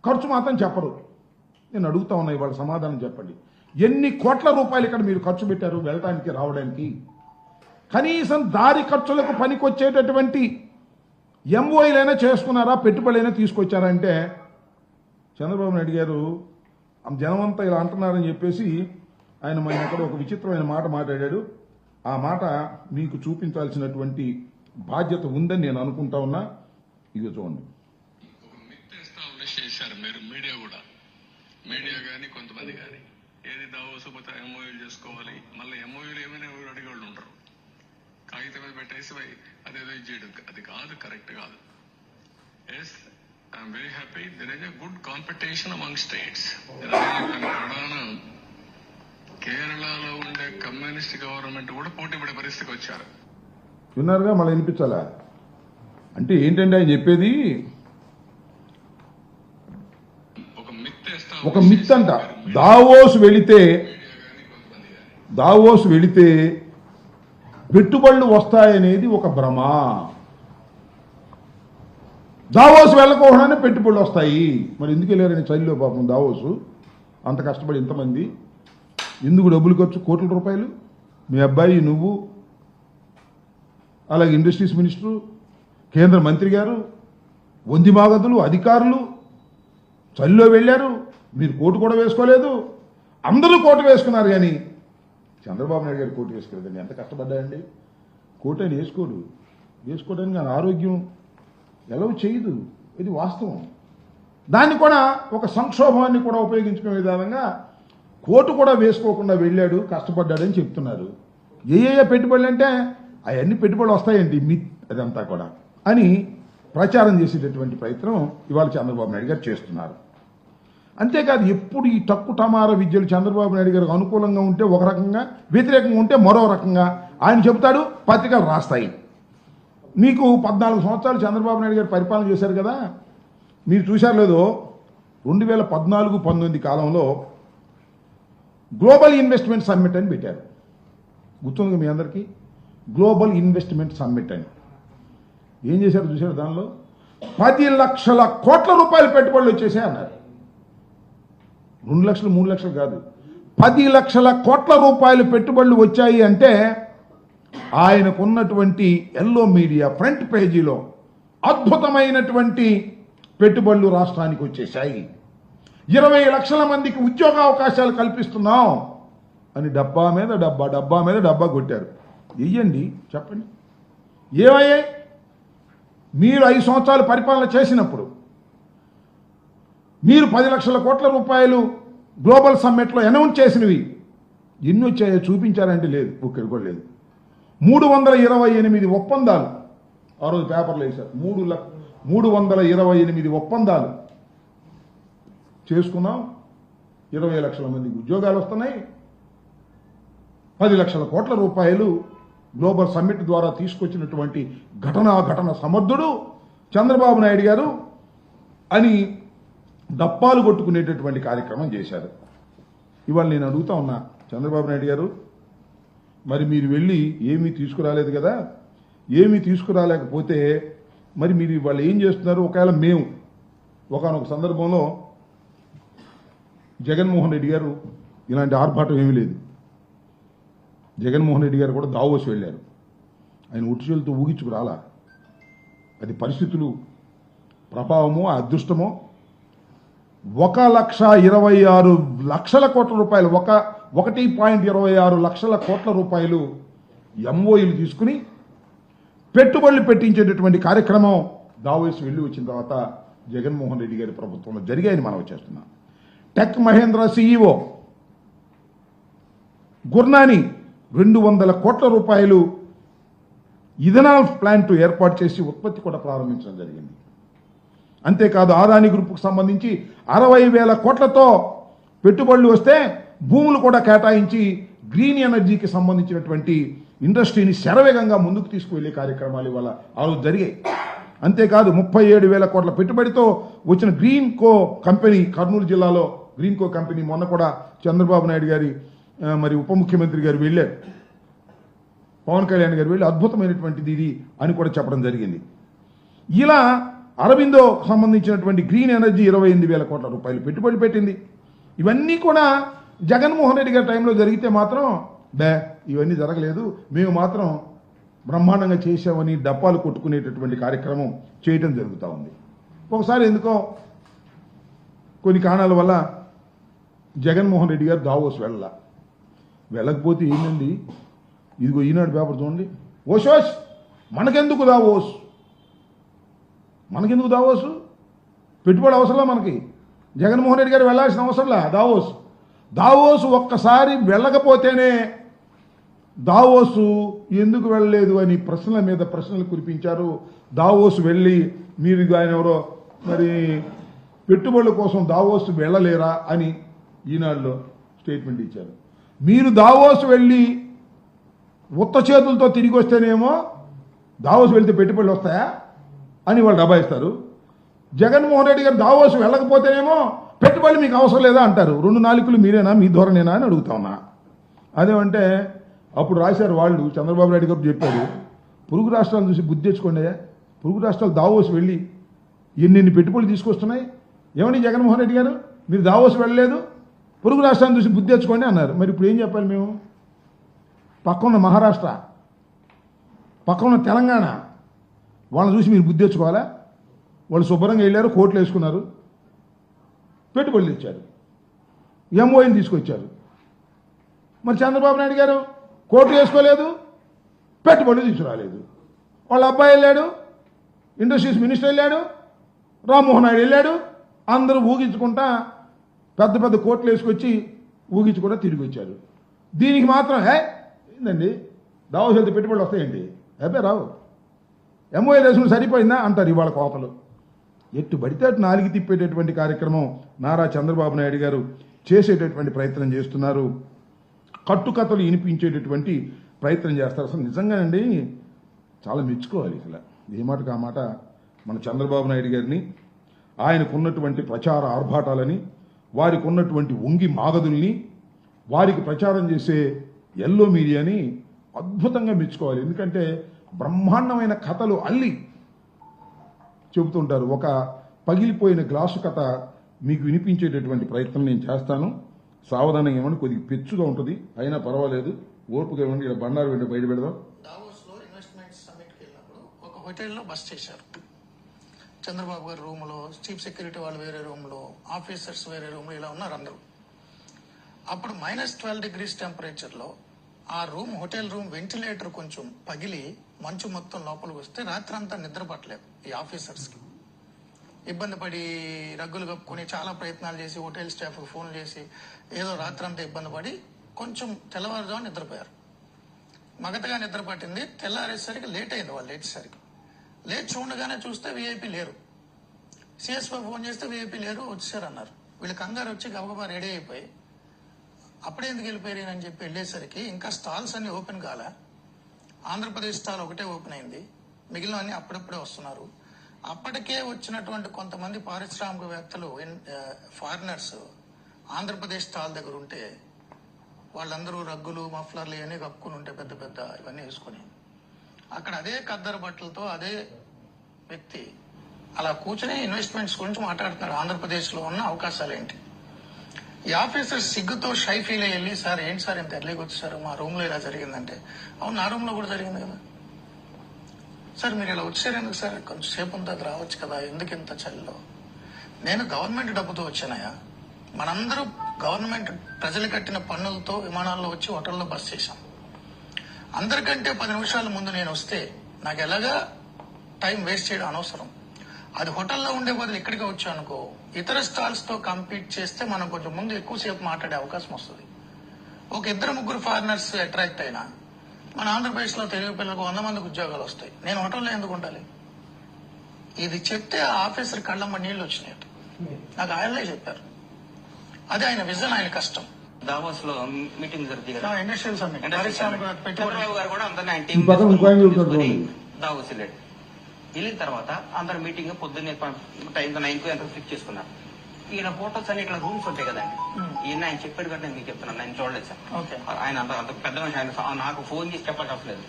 ఖర్చు మాత్రం చెప్పరు. నేను అడుగుతా ఉన్నా, ఇవాళ సమాధానం చెప్పండి. ఎన్ని కోట్ల రూపాయలు ఇక్కడ మీరు ఖర్చు పెట్టారు వెళ్ళడానికి రావడానికి? కనీసం దారి ఖర్చులకు పనికొచ్చేటటువంటి ఎంఓఐలైనా చేసుకున్నారా, పెట్టుబడులైనా తీసుకొచ్చారా అంటే చంద్రబాబు నాయుడు గారు జనమంతా ఇలా అంటున్నారని చెప్పేసి ఆయన ఎక్కడ ఒక విచిత్రమైన మాట మాట్లాడాడు. ఆ మాట మీకు చూపించాల్సినటువంటి బాధ్యత ఉందని నేను అనుకుంటా ఉన్నా. ఇక చూడండి. చేశారు మీరు మీడియా కానీ కొంతమంది కానీ ఏది దావోసు పోతే ఎంఓయూలు చేసుకోవాలి, మళ్ళీ ఎంఓయూలు ఏమైనా ఎవరు అడిగేవాళ్ళు ఉంటారు. కాగితం మీద పెట్టేసి అదేదో ఇది చేయడం అది కాదు, కరెక్ట్ కాదు. Yes, I'm very happy. There is a good competition among states. ప్రధాన కేరళలో ఉండే కమ్యూనిస్ట్ గవర్నమెంట్ కూడా పోటీ పడే పరిస్థితికి వచ్చారు. విన్నారుగా, మళ్ళీ వినిపించాలా? అంటే ఏంటంటే ఆయన చెప్పేది ఒక మిత్ అంట. దావోస్ వెళితే పెట్టుబడులు వస్తాయనేది ఒక భ్రమ. దావోస్ వెళ్ళకోకుండానే పెట్టుబడులు వస్తాయి. మరి ఎందుకు వెళ్ళారని చలిలో పాపం దావోసు అంత కష్టపడి ఇంతమంది ఎందుకు డబ్బులు ఖర్చు, కోట్ల రూపాయలు? మీ అబ్బాయి, నువ్వు, అలాగే ఇండస్ట్రీస్ మినిస్టరు, కేంద్ర మంత్రి గారు, వందిమాగదులు, అధికారులు చలిలో వెళ్ళారు. మీరు కోటు కూడా వేసుకోలేదు, అందరూ కోటు వేసుకున్నారు. కానీ చంద్రబాబు నాయుడు గారు కోటు వేసుకోలేదండి. ఎంత కష్టపడ్డాయండి. కోటు అని వేసుకోవడానికి ఆయన ఆరోగ్యం ఎలా చేయదు, ఇది వాస్తవం. దాన్ని కూడా ఒక సంక్షోభాన్ని కూడా ఉపయోగించుకునే విధానంగా కోటు కూడా వేసుకోకుండా వెళ్ళాడు, కష్టపడ్డాడని చెప్తున్నారు. ఏ పెట్టుబడులు అంటే అవన్నీ పెట్టుబడులు వస్తాయండి, మిత్ అదంతా కూడా అని ప్రచారం చేసేటటువంటి ప్రయత్నం ఇవాళ చంద్రబాబు నాయుడు గారు చేస్తున్నారు. అంతేకాదు, ఎప్పుడు ఈ టక్కు టమార విద్యలు చంద్రబాబు నాయుడు గారికి అనుకూలంగా ఉంటే ఒక రకంగా, వ్యతిరేకంగా ఉంటే మరో రకంగా ఆయన చెబుతాడు, పత్రికలు రాస్తాయి. మీకు 14 సంవత్సరాలు చంద్రబాబు నాయుడు గారు పరిపాలన చేశారు కదా, మీరు చూశారు లేదో 2014-19 కాలంలో గ్లోబల్ ఇన్వెస్ట్మెంట్ సమ్మిట్ అని పెట్టారు. గుర్తుంది మీ అందరికీ? గ్లోబల్ ఇన్వెస్ట్మెంట్ సమ్మిట్ అని ఏం చేశారు చూశారు? దానిలో 10 లక్షల కోట్ల రూపాయల పెట్టుబడులు వచ్చేసాయి అన్నారు. 2 లక్షలు 3 లక్షలు కాదు, 10 లక్షల కోట్ల రూపాయలు పెట్టుబడులు వచ్చాయి. అంటే ఆయనకున్నటువంటి ఎల్లో మీడియా ఫ్రంట్ పేజీలో అద్భుతమైనటువంటి పెట్టుబడులు రాష్ట్రానికి వచ్చేసాయి, 20 లక్షల మందికి ఉద్యోగ అవకాశాలు కల్పిస్తున్నాం అని డబ్బా మీద డబ్బా కొట్టారు. వెయ్యండి, చెప్పండి ఏమయ్యాయి? మీరు 5 సంవత్సరాలు పరిపాలన చేసినప్పుడు మీరు 10 లక్షల కోట్ల రూపాయలు గ్లోబల్ సమ్మిట్లో అనౌన్స్ చేసినవి ఎన్ని వచ్చాయో చూపించారంటే లేదు, ఒక్కటి కూడా లేదు. 328 ఒప్పందాలు ఆ రోజు పేపర్లో వేశారు. 328 ఒప్పందాలు చేసుకున్నాం, 20 లక్షల మందికి ఉద్యోగాలు వస్తున్నాయి, 10 లక్షల కోట్ల రూపాయలు గ్లోబల్ సమ్మిట్ ద్వారా తీసుకొచ్చినటువంటి ఘటన సమర్థుడు చంద్రబాబు నాయుడు గారు అని దప్పాలు కొట్టుకునేటటువంటి కార్యక్రమం చేశారు. ఇవాళ నేను అడుగుతా ఉన్నా, చంద్రబాబు నాయుడు గారు మరి మీరు వెళ్ళి ఏమీ తీసుకురాలేదు కదా, ఏమీ తీసుకురాలేకపోతే మరి మీరు ఇవాళ ఏం చేస్తున్నారు? ఒకవేళ మేము ఒకానొక సందర్భంలో జగన్మోహన్ రెడ్డి గారు ఇలాంటి ఆర్భాటం ఏమీ లేదు, జగన్మోహన్ రెడ్డి గారు కూడా దావోస్ వెళ్ళారు. ఆయన ఉట్టుచేలతో ఊగించుకురాలా, అది పరిస్థితులు ప్రభావమో అదృష్టమో. 1,26,00,000 కోట్ల రూపాయలు, 1.26 లక్షల కోట్ల రూపాయలు ఎంఓయూలు తీసుకుని పెట్టుబడులు పెట్టించేటటువంటి కార్యక్రమం దావోస్ వెళ్ళి వచ్చిన తర్వాత జగన్మోహన్ రెడ్డి గారి ప్రభుత్వంలో జరిగాయని మనం చేస్తున్నాం. టెక్ మహేంద్ర సిఇఓ గుర్నాని 200 కోట్ల రూపాయలు ఇథనాల్ ప్లాంట్ ఏర్పాటు చేసి ఉత్పత్తి కూడా ప్రారంభించడం జరిగింది. అంతేకాదు, ఆదాని గ్రూప్కు సంబంధించి 60,000 కోట్లతో పెట్టుబడులు వస్తే భూములు కూడా కేటాయించి గ్రీన్ ఎనర్జీకి సంబంధించినటువంటి ఇండస్ట్రీని శరవేగంగా ముందుకు తీసుకువెళ్లే కార్యక్రమాలు ఇవాళ ఆ రోజు జరిగాయి. అంతేకాదు, 37,000 కోట్ల పెట్టుబడితో వచ్చిన గ్రీన్ కో కంపెనీ, కర్నూలు జిల్లాలో గ్రీన్ కో కంపెనీ మొన్న కూడా చంద్రబాబు నాయుడు గారి మరి ఉప ముఖ్యమంత్రి గారు వెళ్ళారు, పవన్ కళ్యాణ్ గారు వెళ్ళి అద్భుతమైనటువంటిది ఇది అని కూడా చెప్పడం జరిగింది. ఇలా అరబిందో సంబంధించినటువంటి గ్రీన్ ఎనర్జీ 28,000 కోట్ల రూపాయలు పెట్టుబడి పెట్టింది. ఇవన్నీ కూడా జగన్మోహన్ రెడ్డి గారి టైంలో జరిగితే మాత్రం ఇవన్నీ జరగలేదు, మేము మాత్రం బ్రహ్మాండంగా చేసామని డప్పాలు కొట్టుకునేటటువంటి కార్యక్రమం చేయటం జరుగుతూ ఉంది. ఒకసారి ఎందుకో కొన్ని కారణాల వల్ల జగన్మోహన్ రెడ్డి గారు దావోస్ వెళ్ళకపోతే ఏంటండి, ఇదిగో ఈనాడు పేపర్ చూడండి, ఓషోష్ మనకెందుకు దావోసు, పెట్టుబడి అవసరంలా మనకి, జగన్మోహన్ రెడ్డి గారు వెళ్ళాల్సిన అవసరంలా దావోసు ఒక్కసారి వెళ్ళకపోతేనే దావోసు ఎందుకు వెళ్ళలేదు అని ప్రశ్నల మీద ప్రశ్నలు కురిపించారు. దావోసు వెళ్ళి మీరు ఆయన ఎవరో మరి పెట్టుబడుల కోసం దావోసు వెళ్ళలేరా అని ఈనాడులో స్టేట్మెంట్ ఇచ్చారు. మీరు దావోసు వెళ్ళి ఉత్త చేతులతో తిరిగి వస్తేనేమో దావోసు వెళ్తే పెట్టుబడులు వస్తాయా అని వాళ్ళు దబాయిస్తారు. జగన్మోహన్ రెడ్డి గారు దావోసు వెళ్ళకపోతేనేమో పెట్టుబడులు మీకు అవసరం లేదా అంటారు. 2 నాలుకలు మీరేనా, మీ ధోరణేనా అని అడుగుతా ఉన్నా. అదేమంటే అప్పుడు రాశారు వాళ్ళు, చంద్రబాబు నాయుడు గారు చెప్పాడు, పొరుగు రాష్ట్రాలను చూసి బుద్ధి తెచ్చుకోండి, పొరుగు రాష్ట్రాలు దావోసు వెళ్ళి ఎన్ని పెట్టుబడులు తీసుకొస్తున్నాయి, ఏమని జగన్మోహన్ రెడ్డి గారు మీరు దావోసు వెళ్ళలేదు, పొరుగు రాష్ట్రాన్ని చూసి బుద్ధి తెచ్చుకోండి అన్నారు. మరి ఇప్పుడు ఏం చెప్పాలి మేము? పక్కన మహారాష్ట్ర, పక్కన తెలంగాణ, వాళ్ళని చూసి మీరు బుద్ధి తెచ్చుకోవాలా? వాళ్ళు శుభ్రంగా వెళ్ళారు, కోట్లు వేసుకున్నారు, పెట్టుబడులు ఇచ్చారు, ఎంఓఎని తీసుకొచ్చారు. మరి చంద్రబాబు నాయుడు గారు కోట్లు వేసుకోలేదు, పెట్టుబడులు తీసుకురాలేదు. వాళ్ళ అబ్బాయి వెళ్ళాడు, ఇండస్ట్రీస్ మినిస్టర్ వెళ్ళాడు, రామ్మోహన్ నాయుడు వెళ్ళాడు, అందరూ ఊగించుకుంటా పెద్ద పెద్ద కోట్లు వేసుకొచ్చి ఊగించుకుంటా తిరిగి వచ్చారు. దీనికి మాత్రం ఏందండి దావోస్ వెళ్తే పెట్టుబడులు వస్తాయండి, రావు, ఎంఓఏ వేసుకుని సరిపోయిందా అంటారు ఇవాళ కోతలు. ఎట్టు పడితే అటు నాలుగు తిప్పేటటువంటి కార్యక్రమం నారా చంద్రబాబు నాయుడు గారు చేసేటటువంటి ప్రయత్నం చేస్తున్నారు. కట్టుకథలు వినిపించేటటువంటి ప్రయత్నం చేస్తారు. అసలు నిజంగానండి చాలా మెచ్చుకోవాలి. అసలు ఏ మాటకు ఆ మాట మన చంద్రబాబు నాయుడు గారిని, ఆయనకున్నటువంటి ప్రచార ఆర్భాటాలని, వారికి ఉన్నటువంటి ఉంగి మాగదుల్ని, వారికి ప్రచారం చేసే ఎల్లో మీడియాని అద్భుతంగా మెచ్చుకోవాలి. ఎందుకంటే బ్రహ్మాండమైన కథలు అల్లి చెబుతుంటారు. ఒక పగిలిపోయిన గ్లాసు కథ మీకు వినిపించేటటువంటి ప్రయత్నం నేను చేస్తాను. సావధానంగా ఇవ్వండి, కొద్దిగా పెచ్చుగా ఉంటుంది, అయినా పర్వాలేదు, ఓర్పుగా ఇవ్వండి. ఇలా బండారు వెండి బయట పెడదాం. దావోస్ లో ఇన్వెస్ట్మెంట్ సమ్మిట్కి వెళ్ళినప్పుడు ఒక హోటల్లో బస్ చేశారు. చంద్రబాబు గారి రూమ్ లో, చీఫ్ సెక్యూరిటీ వాళ్ళు వేరే రూమ్ లో, ఆఫీసర్స్ వేరే రూమ్ లో, ఇలా ఉన్నారు అందరూ. అప్పుడు -12 degrees టెంపరేచర్ లో ఆ రూమ్, హోటల్ రూమ్ వెంటిలేటర్ కొంచెం పగిలి మంచు మొత్తం లోపలికి వస్తే రాత్రి అంతా నిద్ర పట్టలేదు ఈ ఆఫీసర్స్ కి. ఇబ్బంది పడి రగ్గులు కప్పుకొని చాలా ప్రయత్నాలు చేసి హోటల్ స్టాఫ్ ఫోన్ చేసి ఏదో రాత్రి అంతా ఇబ్బంది పడి కొంచెం తెల్లవారుజాము నిద్రపోయారు. మగతగా నిద్ర పట్టింది. తెల్లారేసరికి లేట్ అయింది. వాళ్ళు లేచేసరికి లేచి ఉండగానే చూస్తే వీఐపీ లేరు. సిఎస్పై ఫోన్ చేస్తే వీఐపీ లేరు, వచ్చారు అన్నారు. వీళ్ళు కంగారు వచ్చి గబగబా రెడీ అయిపోయి అప్పుడే ఎందుకు వెళ్ళిపోయారు అని చెప్పి వెళ్ళేసరికి ఇంకా స్టాల్స్ అన్ని ఓపెన్ కాలే. ఆంధ్రప్రదేశ్ స్టాల్ ఒకటే ఓపెన్ అయింది, మిగిలినవన్నీ అప్పుడప్పుడే వస్తున్నారు. అప్పటికే వచ్చినటువంటి కొంతమంది పారిశ్రామికవేత్తలు, ఫారినర్స్ ఆంధ్రప్రదేశ్ స్టాల్ దగ్గర ఉంటే వాళ్ళందరూ రగ్గులు, మఫ్లర్లు ఇవన్నీ కప్పుకుని ఉంటే పెద్ద పెద్ద ఇవన్నీ వేసుకుని అక్కడ అదే ఖద్దరు బట్టలతో అదే వ్యక్తి అలా కూర్చొని ఇన్వెస్ట్మెంట్స్ గురించి మాట్లాడుతున్నారు. ఆంధ్రప్రదేశ్ లో ఉన్న అవకాశాలు ఏంటి? ఈ ఆఫీసర్ సిగ్గుతో షై ఫీల్ అయ్యి వెళ్ళి, సార్ ఏంటి సార్ ఇంత ఎర్లీగా వచ్చేసారు, మా రూమ్ లో ఇలా జరిగిందంటే, అవును నా రూమ్ లో కూడా జరిగింది కదా సార్, మీరు ఇలా వచ్చారు ఎందుకు సార్, కొంచెం సేపు అంతా రావచ్చు కదా, ఎందుకు ఇంత చలిలో? నేను గవర్నమెంట్ డబ్బుతో వచ్చానయా, మనందరూ గవర్నమెంట్ ప్రజలు కట్టిన పన్నులతో విమానాల్లో వచ్చి హోటల్లో బస్ చేశాం. అందరికంటే 10 నిమిషాల ముందు నేను వస్తే నాకు ఎలాగా టైం వేస్ట్ చేయడం అనవసరం. అది హోటల్లో ఉండే బదులు ఇక్కడికి వచ్చా అనుకో, ఇతర స్టాల్స్ తో కంపీట్ చేస్తే మనం కొంచెం ముందు ఎక్కువసేపు మాట్లాడే అవకాశం వస్తుంది. ఒక 2-3 ఫారినర్స్ అట్రాక్ట్ అయినా మన ఆంధ్రప్రదేశ్ లో తెలుగు పిల్లలకు 100 మందికి ఉద్యోగాలు వస్తాయి. నేను హోటల్లో ఎందుకు ఉండాలి? ఇది చెప్తే ఆ ఆఫీసర్ కళ్ళమ్మ నీళ్లు వచ్చినాయి. నాకు ఆయనలే చెప్పారు. అదే ఆయన విజన్, ఆయన కష్టం. దావోస్ లో మీటింగ్ జరుగుతుంది కదా, ఇండస్ట్రియల్ సమ్మిట్ పూర్ణరావు గారు కూడా అందరినీ ఆయన టీం దావోస్ వెళ్ళాడు. వెళ్ళిన తర్వాత అందరు మీటింగ్ పొద్దున్నే టైం 9కు ఎంత ఫిక్స్ చేసుకున్నారు. ఈయన ఫోటోస్ అని ఇట్లా రూమ్స్ ఉంటాయి కదండి, ఈయన ఆయన చెప్పాడు కదా, నేను మీకు చెప్తున్నాను, నేను చూడలేదు సార్. ఆయన అంత పెద్ద మనిషి, ఆయన నాకు ఫోన్ చేసి చెప్పాల్సి అవసరం లేదు.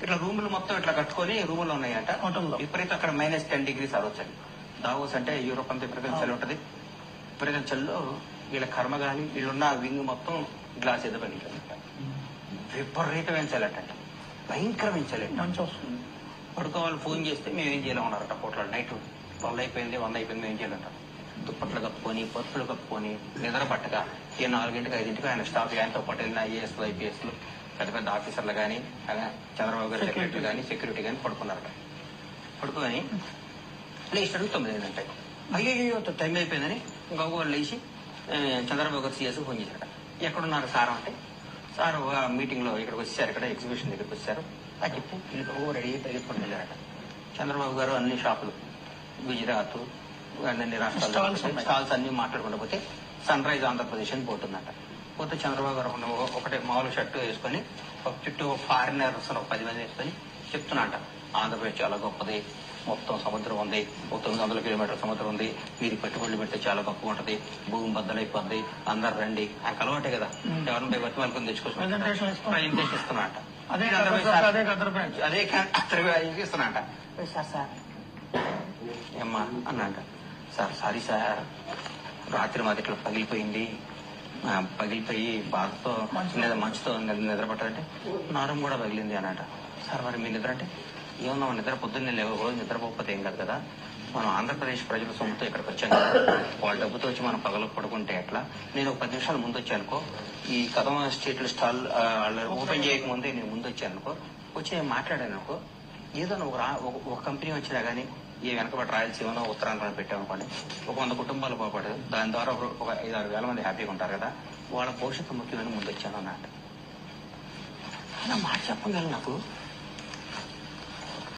ఇట్లా రూములు మొత్తం ఇట్లా కట్టుకొని రూములు ఉన్నాయంట. విపరీతం అక్కడ -10 degrees అరవచ్చండి. దావోస్ అంటే యూరోప్ అంతా విపరీతం చలి ఉంటుంది. విపరీతం చలిలో వీళ్ళ కర్మగాలి వీళ్ళున్న వింగ్ మొత్తం గ్లాస్ ఏదో పగిలింది. విపరీతమైన చలి అంటే భయంకరమైన చలి. మంచి వస్తుంది. పడుకోవాలి ఫోన్ చేస్తే మేము ఏం చేయాలి ఉన్నారట. పోట్ల నైట్ 12 అయిపోయింది 100 అయిపోయింది మేము ఏం చేయాలంట. దుప్పట్లు కప్పుకొని పరుపులు కప్పుకొని నిద్ర పట్టక 4 గంటలకు 5 గంటలకు ఆయన స్టాఫ్ ఆయనతో పాటు వెళ్ళిన ఐఏఎస్లు ఐపీఎస్లు పెద్ద పెద్ద ఆఫీసర్లు కానీ చంద్రబాబు గారి సెక్రటరీ కానీ సెక్యూరిటీ కానీ పడుకున్నారట. పడుకొని లేచినట్టు 9 అయిందంటాయి. అయ్యో టైం అయిపోయిందని ఇంకొక లేచి చంద్రబాబు గారు సీఎస్ ఫోన్ చేశారట. ఎక్కడున్నారు సార్ అంటే, సార్ మీటింగ్ లో ఇక్కడికి వచ్చారు, ఇక్కడ ఎగ్జిబిషన్ దగ్గరికి వచ్చారు అని చెప్పి వీళ్ళు రెడీ పరిగెత్తుకొని వెళ్ళారట. చంద్రబాబు గారు అన్ని షాపులు గుజరాత్ అన్ని రాష్ట్రాలు స్టాల్స్ అన్ని మాట్లాడుకుంటూ పోతే సన్ రైజ్ ఆంధ్రప్రదేశ్ అని పోతుందట. పోతే చంద్రబాబు గారు ఒకటే మామూలు షర్టు వేసుకొని చుట్టూ ఫారినర్స్ 10 మంది వేసుకొని చెప్తున్నట, ఆంధ్రప్రదేశ్ చాలా గొప్పది, మొత్తం సముద్రం ఉంది, 900 కిలోమీటర్ల సముద్రం ఉంది, మీరు పెట్టుబడులు పెడితే చాలా గొప్పగా ఉంటది, భూమి బద్దలైపోద్ది, అందరు రండి. ఆయనకు అలవాటే కదా, ఎవరిని బతి వాళ్ళకొని తెచ్చుకోవచ్చు ప్రజెంటేషన్ ఇస్తున్నట. అదే ఇస్తున్నట. సార్ ఏమ్మా అన్నట. సార్ సారీ సార్, రాత్రి మాది ఇట్లా పగిలిపోయి బాధతో మంచుతో నిద్రపట్టాలంటే నారం కూడా పగిలింది అన్నట. సార్ మరి మీ నిద్ర అంటే ఏమన్నా నిద్ర పొద్దున్నే రోజు నిద్రపోకపోతే ఏం కాదు కదా, మనం ఆంధ్రప్రదేశ్ ప్రజల సొమ్ముతో ఇక్కడికి వచ్చాం కదా, వాళ్ళ డబ్బుతో వచ్చి మనం పగలు పడుకుంటే ఎట్లా, నేను ఒక 10 నిమిషాలు ముందు వచ్చానుకో, ఈ కదమ స్ట్రీట్లు స్టాల్ ఓపెన్ చేయకముందే నేను ముందు వచ్చానుకో, వచ్చి నేను మాట్లాడానుకో, ఏదైనా ఒక కంపెనీ వచ్చినా కానీ ఏ వెనకబడి రాయలసీమనో ఉత్తరాంధ్ర పెట్టామనుకోండి, ఒక 100 కుటుంబాలు బాగుపడదు, దాని ద్వారా ఒక 5-6 వేల మంది హ్యాపీగా ఉంటారు కదా, వాళ్ళ భవిష్యత్తు ముఖ్యమైన ముందు వచ్చాను అన్నట్టు. అలా మాట చెప్పగలను నాకు.